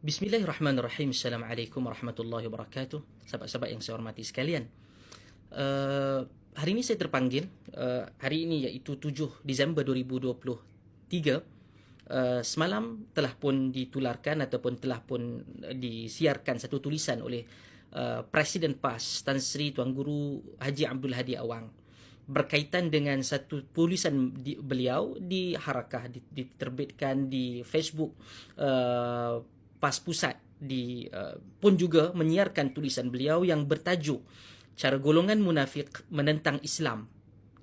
Bismillahirrahmanirrahim. Assalamualaikum warahmatullahi wabarakatuh. Sahabat-sahabat yang saya hormati sekalian. Hari ini saya terpanggil. Hari ini iaitu 7 Disember 2023. Semalam telah pun ditularkan ataupun telah pun disiarkan satu tulisan oleh Presiden PAS Tan Sri Tuan Guru Haji Abdul Hadi Awang berkaitan dengan satu tulisan beliau di Harakah, diterbitkan di Facebook PAS Pusat, pun juga menyiarkan tulisan beliau yang bertajuk Cara Golongan Munafik Menentang Islam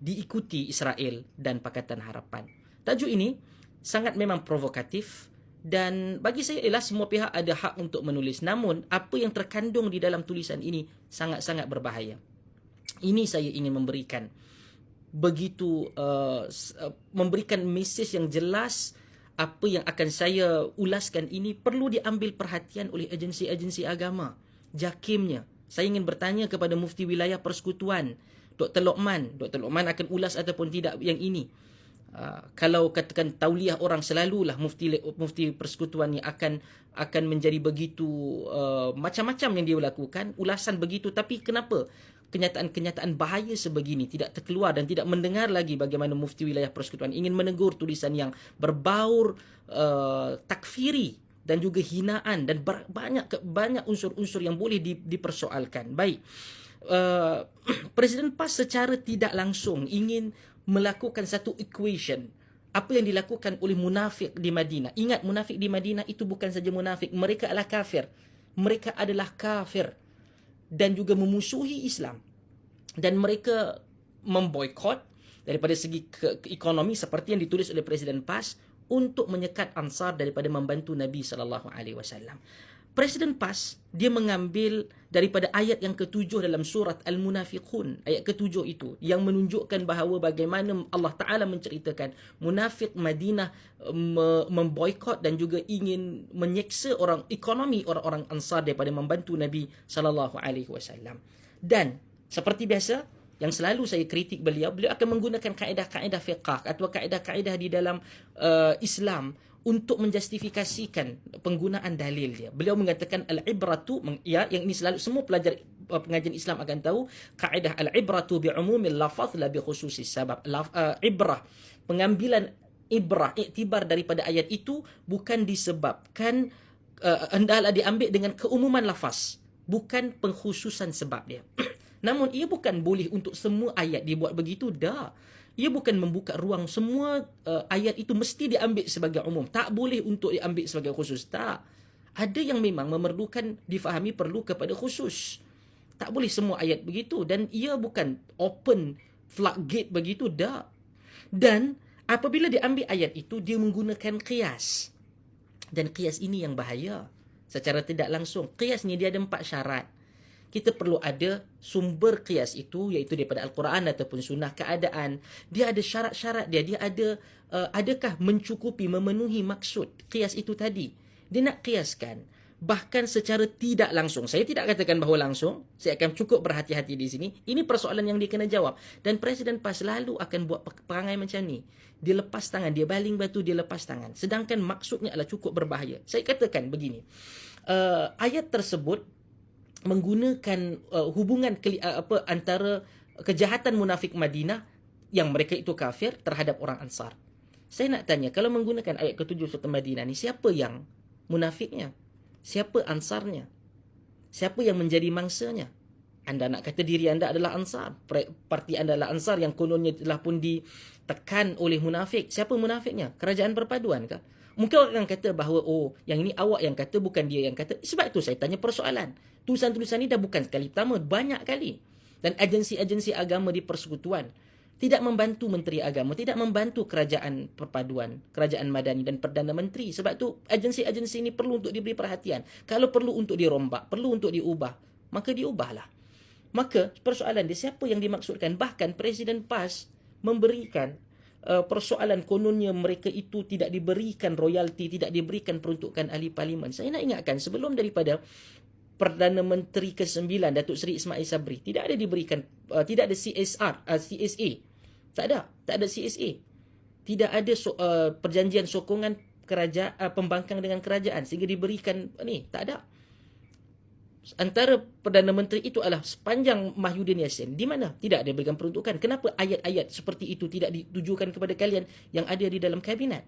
Diikuti Israel dan Pakatan Harapan. Tajuk ini sangat memang provokatif dan bagi saya ialah semua pihak ada hak untuk menulis. Namun apa yang terkandung di dalam tulisan ini sangat-sangat berbahaya. Ini saya ingin memberikan memberikan mesej yang jelas. Apa yang akan saya ulaskan ini perlu diambil perhatian oleh agensi-agensi agama. JAKIMnya. Saya ingin bertanya kepada Mufti Wilayah Persekutuan, Dr. Lokman. Dr. Lokman akan ulas ataupun tidak yang ini. Kalau katakan tauliah orang, selalulah Mufti Persekutuan ni akan menjadi begitu macam-macam yang dia lakukan, ulasan begitu. Tapi kenapa kenyataan-kenyataan bahaya sebegini tidak terkeluar dan tidak mendengar lagi bagaimana Mufti Wilayah Persekutuan ingin menegur tulisan yang berbaur takfiri dan juga hinaan dan banyak unsur-unsur yang boleh dipersoalkan. Baik, Presiden PAS secara tidak langsung ingin melakukan satu equation apa yang dilakukan oleh munafik di Madinah. Ingat, munafik di Madinah itu bukan saja munafik, mereka adalah kafir. Mereka adalah kafir dan juga memusuhi Islam, dan mereka memboikot daripada segi ekonomi seperti yang ditulis oleh Presiden PAS untuk menyekat Ansar daripada membantu Nabi SAW. Presiden PAS dia mengambil daripada ayat yang ke-7 dalam surat Al-Munafiqun. Ayat ke-7 itu yang menunjukkan bahawa bagaimana Allah Ta'ala menceritakan munafik Madinah memboikot dan juga ingin menyeksa ekonomi orang-orang Ansar daripada membantu Nabi SAW. Dan seperti biasa, yang selalu saya kritik beliau akan menggunakan kaedah-kaedah fiqh atau kaedah-kaedah di dalam Islam untuk menjustifikasikan penggunaan dalil dia. Beliau mengatakan al-ibratu, yang ini selalu semua pelajar pengajian Islam akan tahu, kaedah al-ibratu bi'umumil lafaz la bi khususis sabab. Ibrah, pengambilan ibrah, iktibar daripada ayat itu bukan disebabkan hendaklah diambil dengan keumuman lafaz, bukan pengkhususan sebab dia. Namun ia bukan boleh untuk semua ayat dibuat begitu, dah. Ia bukan membuka ruang semua ayat itu mesti diambil sebagai umum. Tak boleh untuk diambil sebagai khusus. Tak. Ada yang memang memerlukan difahami perlu kepada khusus. Tak boleh semua ayat begitu. Dan ia bukan open floodgate begitu. Tak. Dan apabila diambil ayat itu, dia menggunakan qiyas. Dan qiyas ini yang bahaya. Secara tidak langsung. Qiyas ni dia ada 4 syarat. Kita perlu ada sumber qiyas itu, iaitu daripada Al-Quran ataupun sunnah keadaan. Dia ada syarat-syarat dia. Dia ada adakah mencukupi, memenuhi maksud qiyas itu tadi. Dia nak qiyaskan. Bahkan secara tidak langsung. Saya tidak katakan bahawa langsung. Saya akan cukup berhati-hati di sini. Ini persoalan yang dia kena jawab. Dan Presiden PAS selalu akan buat perangai macam ni. Dia lepas tangan. Dia baling batu, dia lepas tangan. Sedangkan maksudnya adalah cukup berbahaya. Saya katakan begini. Ayat tersebut menggunakan hubungan antara kejahatan munafik Madinah yang mereka itu kafir terhadap orang Ansar. Saya nak tanya, kalau menggunakan ayat ke-7 surat Madinah ni, siapa yang munafiknya? Siapa Ansarnya? Siapa yang menjadi mangsanya? Anda nak kata diri anda adalah Ansar, parti anda adalah Ansar yang kononnya telah pun ditekan oleh munafik. Siapa munafiknya? Kerajaan Perpaduan kah? Mungkin orang kata bahawa yang ini awak yang kata, bukan dia yang kata. Sebab itu saya tanya persoalan. Tulisan-tulisan ini dah bukan sekali pertama, banyak kali. Dan agensi-agensi agama di Persekutuan tidak membantu Menteri Agama, tidak membantu Kerajaan Perpaduan, Kerajaan Madani dan Perdana Menteri. Sebab itu agensi-agensi ini perlu untuk diberi perhatian. Kalau perlu untuk dirombak, perlu untuk diubah, maka diubahlah. Maka persoalan dia, siapa yang dimaksudkan? Bahkan Presiden PAS memberikan persoalan kononnya mereka itu tidak diberikan royalti, tidak diberikan peruntukan ahli parlimen. Saya nak ingatkan, sebelum daripada Perdana Menteri ke-9 Datuk Seri Ismail Sabri, tidak ada diberikan tidak ada CSA. Tak ada CSA. Tidak ada perjanjian sokongan pembangkang dengan kerajaan sehingga diberikan ni, tak ada. Antara Perdana Menteri itu adalah sepanjang Mahyudin Yassin. Di mana? Tidak ada berikan peruntukan. Kenapa ayat-ayat seperti itu tidak ditujukan kepada kalian yang ada di dalam kabinet?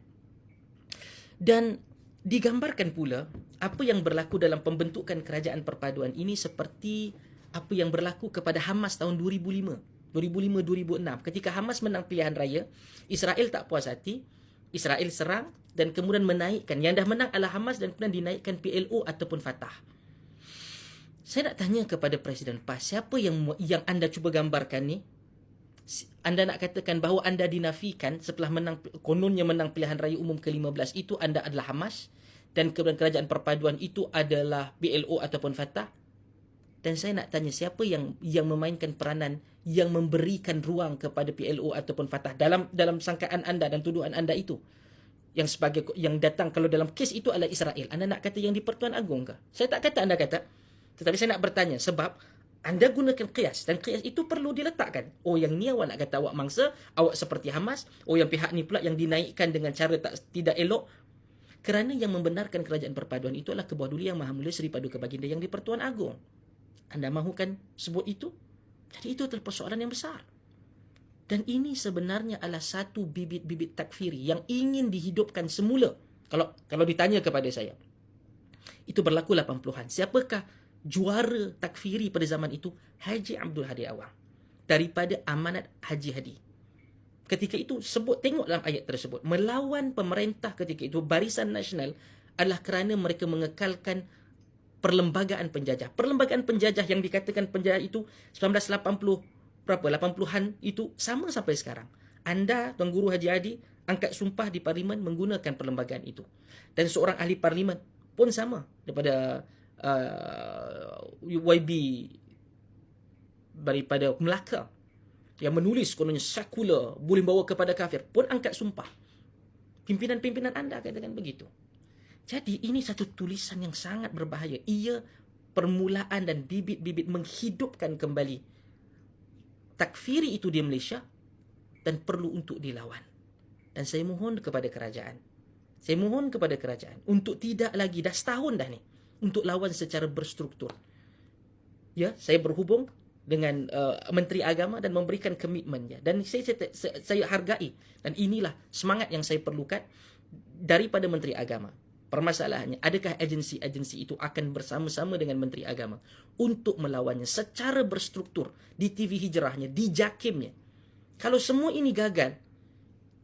Dan digambarkan pula apa yang berlaku dalam pembentukan kerajaan perpaduan ini seperti apa yang berlaku kepada Hamas tahun 2005-2006 ketika Hamas menang pilihan raya. Israel tak puas hati, Israel serang dan kemudian menaikkan, yang dah menang adalah Hamas dan kemudian dinaikkan PLO ataupun Fatah. Saya nak tanya kepada Presiden PAS, siapa yang anda cuba gambarkan ni? Anda nak katakan bahawa anda dinafikan setelah kononnya menang pilihan raya umum ke-15 itu anda adalah Hamas dan kemudian kerajaan perpaduan itu adalah PLO ataupun Fatah? Dan saya nak tanya, siapa yang memainkan peranan yang memberikan ruang kepada PLO ataupun Fatah dalam sangkaan anda dan tuduhan anda itu? Yang datang kalau dalam kes itu adalah Israel. Anda nak kata yang di Pertuan Agong ke? Saya tak kata anda kata. Tetapi saya nak bertanya sebab anda gunakan qiyas dan qiyas itu perlu diletakkan. Oh, yang ni awak nak kata awak mangsa, awak seperti Hamas. Oh, yang pihak ni pula yang dinaikkan dengan cara tidak elok. Kerana yang membenarkan kerajaan perpaduan itu adalah Kebawah Duli Yang Maha Mulia Seri Paduka Baginda yang di Pertuan Agong. Anda mahukan sebut itu? Jadi itu adalah persoalan yang besar. Dan ini sebenarnya adalah satu bibit-bibit takfiri yang ingin dihidupkan semula. Kalau ditanya kepada saya, itu berlaku 80-an. Siapakah juara takfiri pada zaman itu? Haji Abdul Hadi Awang daripada Amanat Haji Hadi. Ketika itu tengok dalam ayat tersebut, melawan pemerintah ketika itu Barisan Nasional adalah kerana mereka mengekalkan perlembagaan penjajah. Perlembagaan penjajah yang dikatakan penjajah itu 80-an itu sama sampai sekarang. Anda, Tuan Guru Haji Hadi, angkat sumpah di parlimen menggunakan perlembagaan itu. Dan seorang ahli parlimen pun sama daripada YB daripada Melaka yang menulis kononnya sekular boleh bawa kepada kafir pun angkat sumpah. Pimpinan-pimpinan anda katakan begitu. Jadi ini satu tulisan yang sangat berbahaya. Ia permulaan dan bibit-bibit menghidupkan kembali takfiri itu di Malaysia dan perlu untuk dilawan. Dan saya mohon kepada kerajaan. Untuk tidak lagi, dah setahun dah ni, untuk lawan secara berstruktur. Ya, saya berhubung dengan Menteri Agama dan memberikan komitmennya. Dan saya hargai. Dan inilah semangat yang saya perlukan daripada Menteri Agama. Permasalahannya, adakah agensi-agensi itu akan bersama-sama dengan Menteri Agama untuk melawannya secara berstruktur di TV Hijrahnya, di JAKIMnya. Kalau semua ini gagal,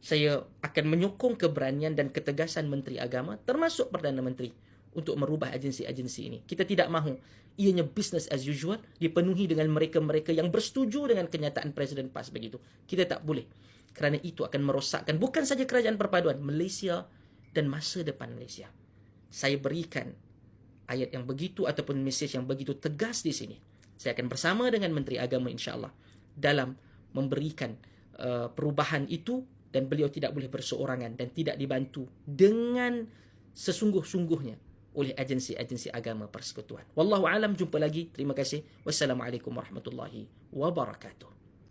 saya akan menyokong keberanian dan ketegasan Menteri Agama termasuk Perdana Menteri untuk merubah agensi-agensi ini. Kita tidak mahu ianya business as usual dipenuhi dengan mereka-mereka yang bersetuju dengan kenyataan Presiden PAS begitu. Kita tak boleh. Kerana itu akan merosakkan bukan saja kerajaan perpaduan, Malaysia dan masa depan Malaysia. Saya berikan ayat yang begitu ataupun mesej yang begitu tegas di sini. Saya akan bersama dengan Menteri Agama insya-Allah dalam memberikan perubahan itu, dan beliau tidak boleh berseorangan dan tidak dibantu dengan sesungguh-sungguhnya oleh agensi-agensi agama persekutuan. Wallahu alam, jumpa lagi. Terima kasih. Wassalamualaikum warahmatullahi wabarakatuh.